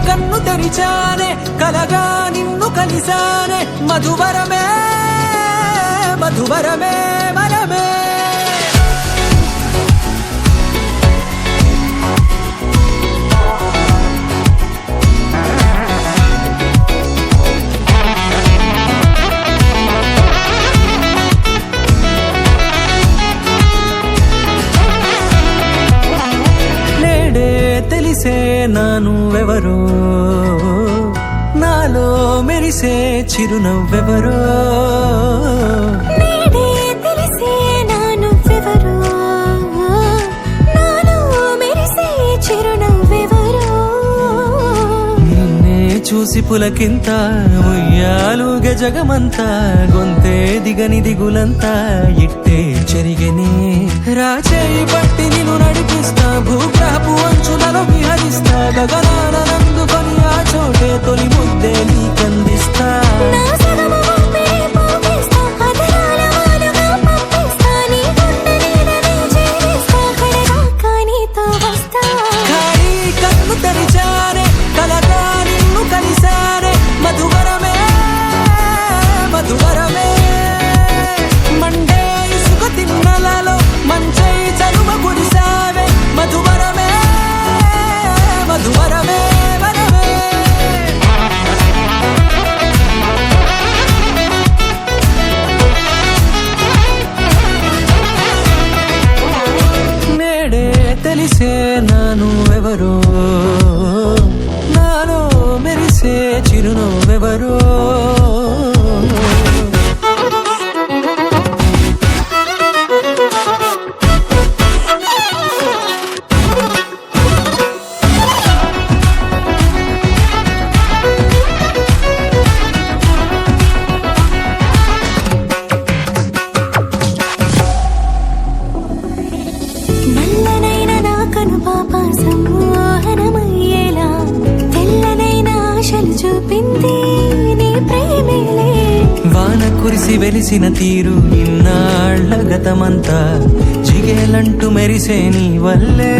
కన్ను తెరిచానే కలగా నిన్ను కలిసానే మధువరమే మధువరమే మనమే తెలిసే నానువెవరో నాలో మెరిసే చిరునవ్వెవరో తెలిసే నానువెవరో నాలో మెరిసే చిరునవ్వెవరో నిన్నే చూసి పులకింత ఉయ్యాలుగ జగమంతా గొంతే దిగని దిగులంతా ఇట్టే చెరిగనే రాచేయి పట్టి నిన్ను నడిపిస్తా భూగ్రహపు అంచులలో విహరిస్తా గగనానందుకొని ఆ చోటే తొలి ముద్దే నీకందిస్తా ఖాళీ కన్ను తెరిచానే కలగా నిన్ను కలిసానే మధువరమే మధువరమే మండే ఇసుక తిన్నలలో మంచై చలువ గుడిసావే మధువరమే మధువరమే వరమే నేడే తెలిసే నానువెవరో నాలో మెరిసే చిరునవ్వెవరో నల్లనైన నా కనుపాప సమ్మోహనమయ్యేలా తెల్లనైన ఆశలు చూపింది నీ ప్రేమేలే వాన కురిసి వెలిసిన తీరు ఇన్నాళ్ల గతమంతా జిగేలంటూ మెరిసే నీ వల్లే